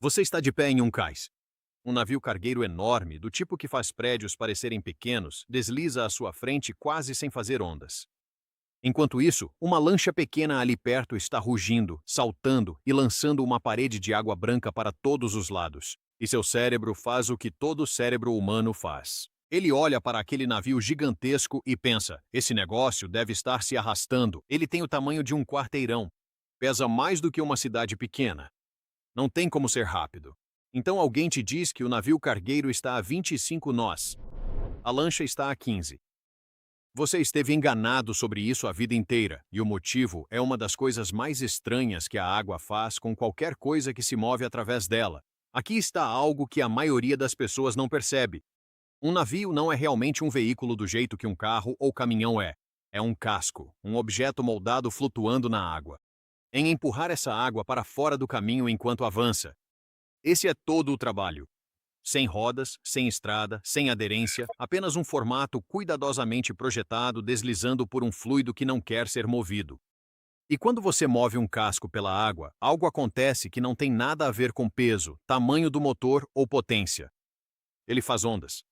Você está de pé em um cais. Um navio cargueiro enorme, do tipo que faz prédios parecerem pequenos, desliza à sua frente quase sem fazer ondas. Enquanto isso, uma lancha pequena ali perto está rugindo, saltando e lançando uma parede de água branca para todos os lados. E seu cérebro faz o que todo cérebro humano faz. Ele olha para aquele navio gigantesco e pensa: esse negócio deve estar se arrastando. Ele tem o tamanho de um quarteirão. Pesa mais do que uma cidade pequena. Não tem como ser rápido. Então alguém te diz que o navio cargueiro está a 25 nós. A lancha está a 15. Você esteve enganado sobre isso a vida inteira, e o motivo é uma das coisas mais estranhas que a água faz com qualquer coisa que se move através dela. Aqui está algo que a maioria das pessoas não percebe. Um navio não é realmente um veículo do jeito que um carro ou caminhão é. É um casco, um objeto moldado flutuando na água. Em empurrar essa água para fora do caminho enquanto avança. Esse é todo o trabalho. Sem rodas, sem estrada, sem aderência, apenas um formato cuidadosamente projetado deslizando por um fluido que não quer ser movido. E quando você move um casco pela água, algo acontece que não tem nada a ver com peso, tamanho do motor ou potência. Ele faz ondas.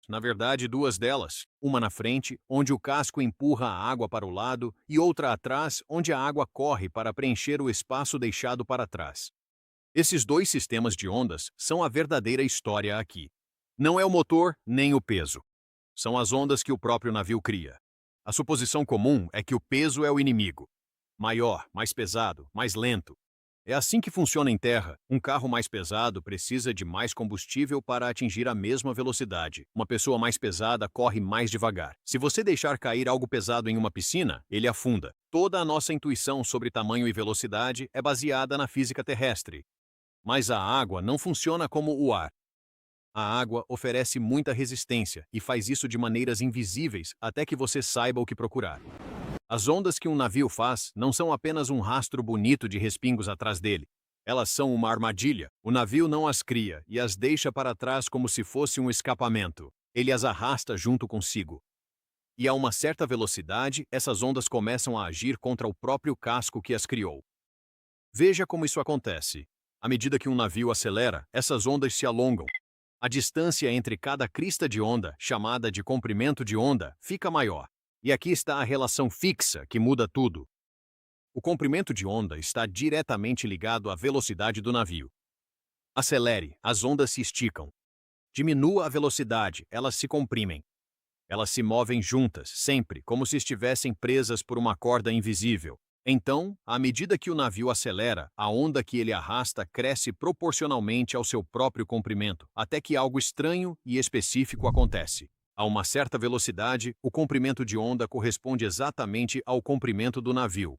Na verdade, duas delas, uma na frente, onde o casco empurra a água para o lado, e outra atrás, onde a água corre para preencher o espaço deixado para trás. Esses dois sistemas de ondas são a verdadeira história aqui. Não é o motor nem o peso. São as ondas que o próprio navio cria. A suposição comum é que o peso é o inimigo. Maior, mais pesado, mais lento. É assim que funciona em terra. Um carro mais pesado precisa de mais combustível para atingir a mesma velocidade. Uma pessoa mais pesada corre mais devagar. Se você deixar cair algo pesado em uma piscina, ele afunda. Toda a nossa intuição sobre tamanho e velocidade é baseada na física terrestre. Mas a água não funciona como o ar. A água oferece muita resistência e faz isso de maneiras invisíveis até que você saiba o que procurar. As ondas que um navio faz não são apenas um rastro bonito de respingos atrás dele. Elas são uma armadilha. O navio não as cria e as deixa para trás como se fosse um escapamento. Ele as arrasta junto consigo. E a uma certa velocidade, essas ondas começam a agir contra o próprio casco que as criou. Veja como isso acontece. À medida que um navio acelera, essas ondas se alongam. A distância entre cada crista de onda, chamada de comprimento de onda, fica maior. E aqui está a relação fixa que muda tudo. O comprimento de onda está diretamente ligado à velocidade do navio. Acelere, as ondas se esticam. Diminua a velocidade, elas se comprimem. Elas se movem juntas, sempre, como se estivessem presas por uma corda invisível. Então, à medida que o navio acelera, a onda que ele arrasta cresce proporcionalmente ao seu próprio comprimento, até que algo estranho e específico acontece. A uma certa velocidade, o comprimento de onda corresponde exatamente ao comprimento do navio.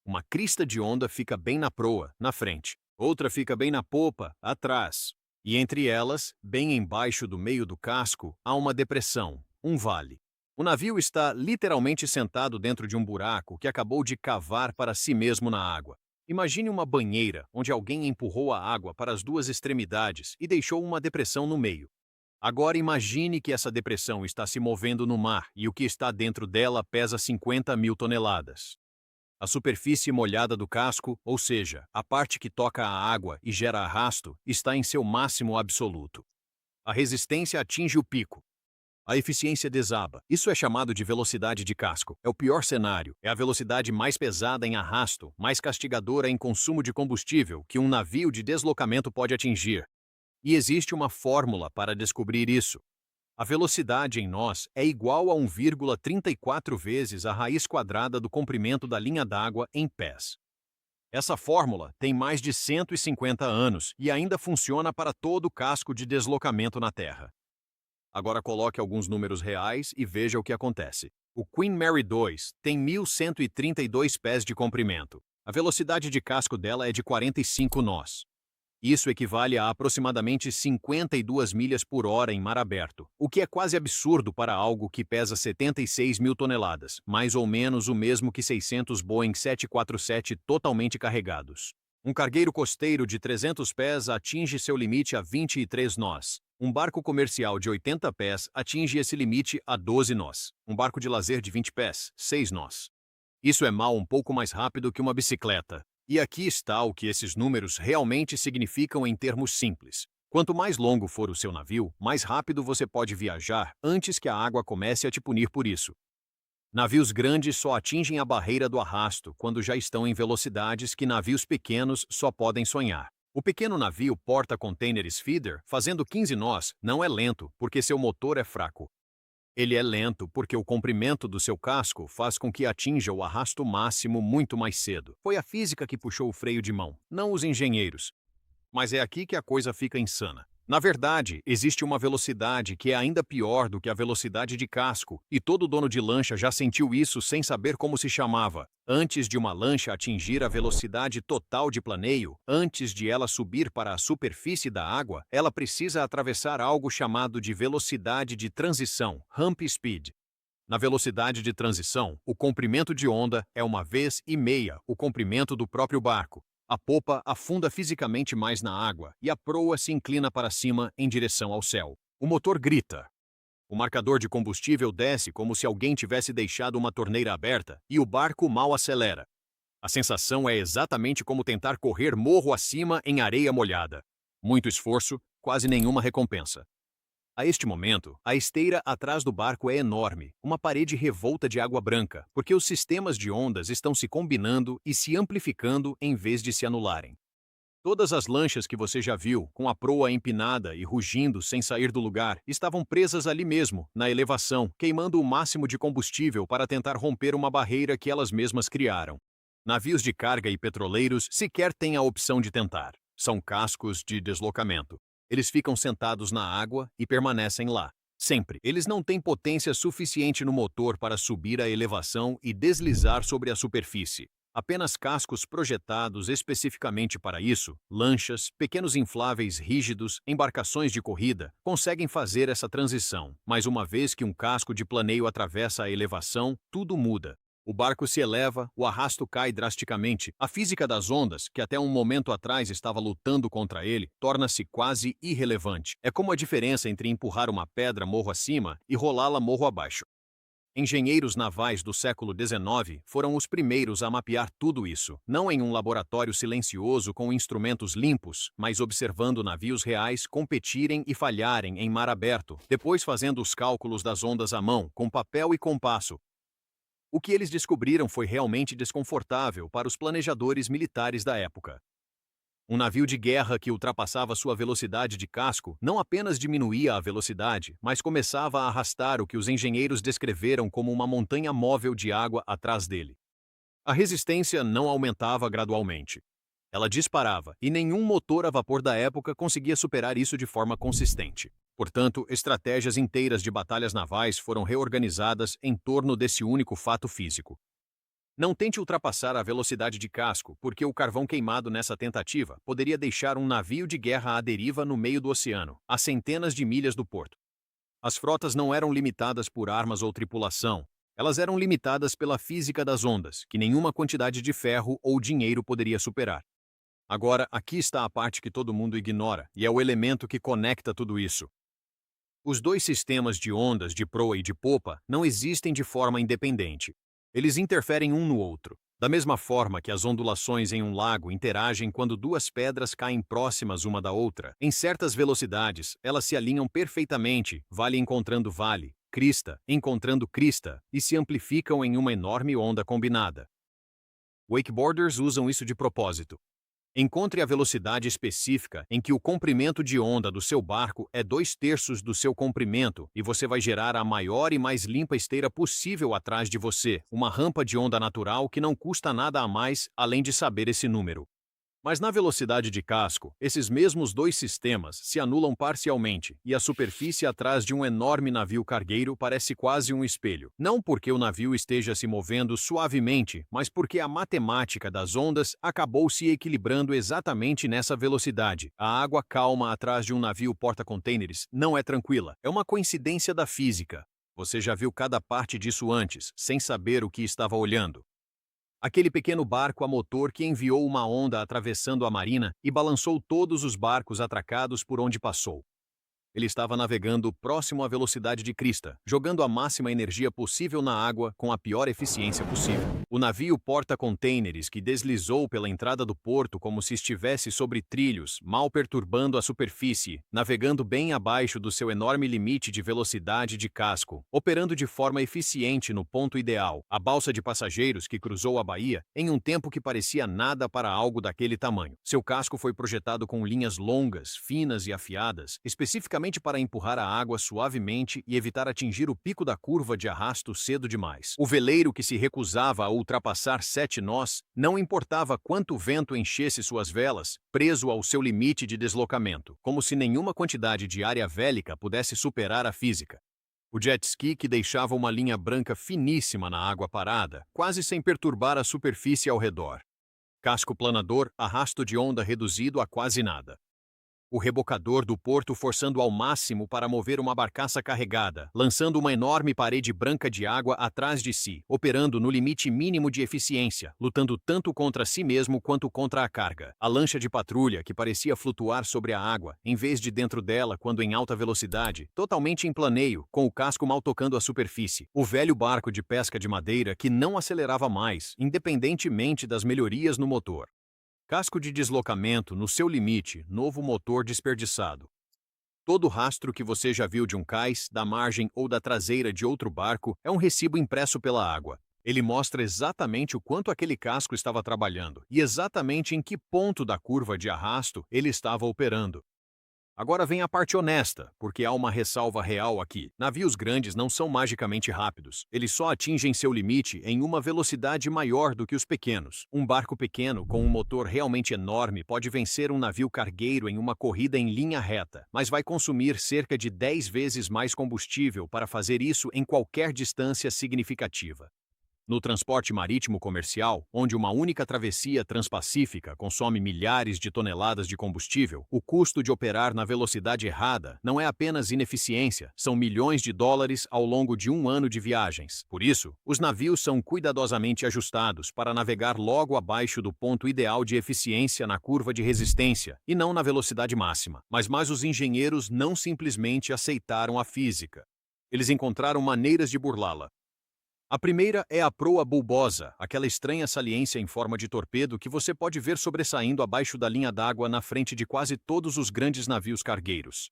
Uma crista de onda fica bem na proa, na frente. Outra fica bem na popa, atrás. E entre elas, bem embaixo do meio do casco, há uma depressão, um vale. O navio está literalmente sentado dentro de um buraco que acabou de cavar para si mesmo na água. Imagine uma banheira onde alguém empurrou a água para as duas extremidades e deixou uma depressão no meio. Agora imagine que essa depressão está se movendo no mar e o que está dentro dela pesa 50 mil toneladas. A superfície molhada do casco, ou seja, a parte que toca a água e gera arrasto, está em seu máximo absoluto. A resistência atinge o pico. A eficiência desaba. Isso é chamado de velocidade de casco. É o pior cenário. É a velocidade mais pesada em arrasto, mais castigadora em consumo de combustível que um navio de deslocamento pode atingir. E existe uma fórmula para descobrir isso. A velocidade em nós é igual a 1,34 vezes a raiz quadrada do comprimento da linha d'água em pés. Essa fórmula tem mais de 150 anos e ainda funciona para todo o casco de deslocamento na Terra. Agora coloque alguns números reais e veja o que acontece. O Queen Mary 2 tem 1.132 pés de comprimento. A velocidade de casco dela é de 45 nós. Isso equivale a aproximadamente 52 milhas por hora em mar aberto, o que é quase absurdo para algo que pesa 76 mil toneladas, mais ou menos o mesmo que 600 Boeing 747 totalmente carregados. Um cargueiro costeiro de 300 pés atinge seu limite a 23 nós. Um barco comercial de 80 pés atinge esse limite a 12 nós. Um barco de lazer de 20 pés, 6 nós. Isso é mal um pouco mais rápido que uma bicicleta. E aqui está o que esses números realmente significam em termos simples. Quanto mais longo for o seu navio, mais rápido você pode viajar antes que a água comece a te punir por isso. Navios grandes só atingem a barreira do arrasto quando já estão em velocidades que navios pequenos só podem sonhar. O pequeno navio porta-contêineres feeder, fazendo 15 nós, não é lento porque seu motor é fraco. Ele é lento porque o comprimento do seu casco faz com que atinja o arrasto máximo muito mais cedo. Foi a física que puxou o freio de mão, não os engenheiros. Mas é aqui que a coisa fica insana. Na verdade, existe uma velocidade que é ainda pior do que a velocidade de casco, e todo dono de lancha já sentiu isso sem saber como se chamava. Antes de uma lancha atingir a velocidade total de planeio, antes de ela subir para a superfície da água, ela precisa atravessar algo chamado de velocidade de transição, ramp speed. Na velocidade de transição, o comprimento de onda é 1,5 vezes o comprimento do próprio barco. A popa afunda fisicamente mais na água e a proa se inclina para cima em direção ao céu. O motor grita. O marcador de combustível desce como se alguém tivesse deixado uma torneira aberta e o barco mal acelera. A sensação é exatamente como tentar correr morro acima em areia molhada. Muito esforço, quase nenhuma recompensa. A este momento, a esteira atrás do barco é enorme, uma parede revolta de água branca, porque os sistemas de ondas estão se combinando e se amplificando em vez de se anularem. Todas as lanchas que você já viu, com a proa empinada e rugindo sem sair do lugar, estavam presas ali mesmo, na elevação, queimando o máximo de combustível para tentar romper uma barreira que elas mesmas criaram. Navios de carga e petroleiros sequer têm a opção de tentar. São cascos de deslocamento. Eles ficam sentados na água e permanecem lá. Sempre. Eles não têm potência suficiente no motor para subir a elevação e deslizar sobre a superfície. Apenas cascos projetados especificamente para isso, lanchas, pequenos infláveis rígidos, embarcações de corrida, conseguem fazer essa transição. Mas uma vez que um casco de planeio atravessa a elevação, tudo muda. O barco se eleva, o arrasto cai drasticamente. A física das ondas, que até um momento atrás estava lutando contra ele, torna-se quase irrelevante. É como a diferença entre empurrar uma pedra morro acima e rolá-la morro abaixo. Engenheiros navais do século XIX foram os primeiros a mapear tudo isso, não em um laboratório silencioso com instrumentos limpos, mas observando navios reais competirem e falharem em mar aberto, depois fazendo os cálculos das ondas à mão, com papel e compasso. O que eles descobriram foi realmente desconfortável para os planejadores militares da época. Um navio de guerra que ultrapassava sua velocidade de casco não apenas diminuía a velocidade, mas começava a arrastar o que os engenheiros descreveram como uma montanha móvel de água atrás dele. A resistência não aumentava gradualmente. Ela disparava, e nenhum motor a vapor da época conseguia superar isso de forma consistente. Portanto, estratégias inteiras de batalhas navais foram reorganizadas em torno desse único fato físico. Não tente ultrapassar a velocidade de casco, porque o carvão queimado nessa tentativa poderia deixar um navio de guerra à deriva no meio do oceano, a centenas de milhas do porto. As frotas não eram limitadas por armas ou tripulação, elas eram limitadas pela física das ondas, que nenhuma quantidade de ferro ou dinheiro poderia superar. Agora, aqui está a parte que todo mundo ignora, e é o elemento que conecta tudo isso. Os dois sistemas de ondas de proa e de popa não existem de forma independente. Eles interferem um no outro. Da mesma forma que as ondulações em um lago interagem quando duas pedras caem próximas uma da outra, em certas velocidades, elas se alinham perfeitamente, vale encontrando vale, crista encontrando crista, e se amplificam em uma enorme onda combinada. Wakeboarders usam isso de propósito. Encontre a velocidade específica em que o comprimento de onda do seu barco é 2/3 do seu comprimento e você vai gerar a maior e mais limpa esteira possível atrás de você, uma rampa de onda natural que não custa nada a mais além de saber esse número. Mas na velocidade de casco, esses mesmos dois sistemas se anulam parcialmente e a superfície atrás de um enorme navio cargueiro parece quase um espelho. Não porque o navio esteja se movendo suavemente, mas porque a matemática das ondas acabou se equilibrando exatamente nessa velocidade. A água calma atrás de um navio porta-contêineres não é tranquila. É uma coincidência da física. Você já viu cada parte disso antes, sem saber o que estava olhando. Aquele pequeno barco a motor que enviou uma onda atravessando a marina e balançou todos os barcos atracados por onde passou. Ele estava navegando próximo à velocidade de crista, jogando a máxima energia possível na água com a pior eficiência possível. O navio porta-contêineres que deslizou pela entrada do porto como se estivesse sobre trilhos, mal perturbando a superfície, navegando bem abaixo do seu enorme limite de velocidade de casco, operando de forma eficiente no ponto ideal. A balsa de passageiros que cruzou a baía em um tempo que parecia nada para algo daquele tamanho. Seu casco foi projetado com linhas longas, finas e afiadas, especificamente para empurrar a água suavemente e evitar atingir o pico da curva de arrasto cedo demais. O veleiro que se recusava a ultrapassar 7 nós, não importava quanto vento enchesse suas velas, preso ao seu limite de deslocamento, como se nenhuma quantidade de área vélica pudesse superar a física. O jet ski que deixava uma linha branca finíssima na água parada, quase sem perturbar a superfície ao redor. Casco planador, arrasto de onda reduzido a quase nada. O rebocador do porto forçando ao máximo para mover uma barcaça carregada, lançando uma enorme parede branca de água atrás de si, operando no limite mínimo de eficiência, lutando tanto contra si mesmo quanto contra a carga. A lancha de patrulha, que parecia flutuar sobre a água, em vez de dentro dela quando em alta velocidade, totalmente em planeio, com o casco mal tocando a superfície. O velho barco de pesca de madeira que não acelerava mais, independentemente das melhorias no motor. Casco de deslocamento no seu limite, novo motor desperdiçado. Todo rastro que você já viu de um cais, da margem ou da traseira de outro barco é um recibo impresso pela água. Ele mostra exatamente o quanto aquele casco estava trabalhando e exatamente em que ponto da curva de arrasto ele estava operando. Agora vem a parte honesta, porque há uma ressalva real aqui. Navios grandes não são magicamente rápidos. Eles só atingem seu limite em uma velocidade maior do que os pequenos. Um barco pequeno com um motor realmente enorme pode vencer um navio cargueiro em uma corrida em linha reta, mas vai consumir cerca de 10 vezes mais combustível para fazer isso em qualquer distância significativa. No transporte marítimo comercial, onde uma única travessia transpacífica consome milhares de toneladas de combustível, o custo de operar na velocidade errada não é apenas ineficiência, são milhões de dólares ao longo de um ano de viagens. Por isso, os navios são cuidadosamente ajustados para navegar logo abaixo do ponto ideal de eficiência na curva de resistência, e não na velocidade máxima. Mas os engenheiros não simplesmente aceitaram a física. Eles encontraram maneiras de burlá-la. A primeira é a proa bulbosa, aquela estranha saliência em forma de torpedo que você pode ver sobressaindo abaixo da linha d'água na frente de quase todos os grandes navios cargueiros.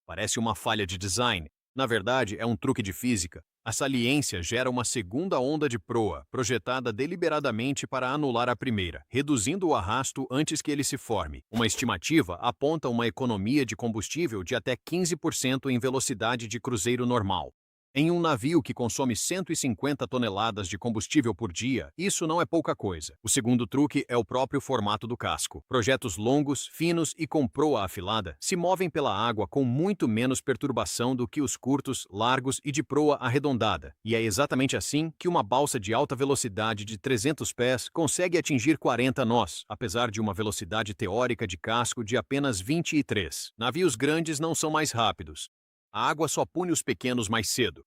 Parece uma falha de design. Na verdade, é um truque de física. A saliência gera uma segunda onda de proa, projetada deliberadamente para anular a primeira, reduzindo o arrasto antes que ele se forme. Uma estimativa aponta uma economia de combustível de até 15% em velocidade de cruzeiro normal. Em um navio que consome 150 toneladas de combustível por dia, isso não é pouca coisa. O segundo truque é o próprio formato do casco. Projetos longos, finos e com proa afilada se movem pela água com muito menos perturbação do que os curtos, largos e de proa arredondada. E é exatamente assim que uma balsa de alta velocidade de 300 pés consegue atingir 40 nós, apesar de uma velocidade teórica de casco de apenas 23. Navios grandes não são mais rápidos. A água só pune os pequenos mais cedo.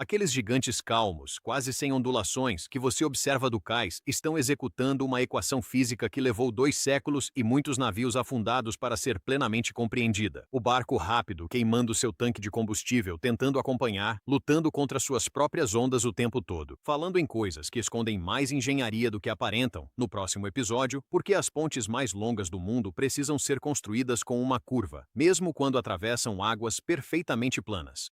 Aqueles gigantes calmos, quase sem ondulações, que você observa do cais, estão executando uma equação física que levou 2 séculos e muitos navios afundados para ser plenamente compreendida. O barco rápido, queimando seu tanque de combustível, tentando acompanhar, lutando contra suas próprias ondas o tempo todo. Falando em coisas que escondem mais engenharia do que aparentam, no próximo episódio, por que as pontes mais longas do mundo precisam ser construídas com uma curva, mesmo quando atravessam águas perfeitamente planas.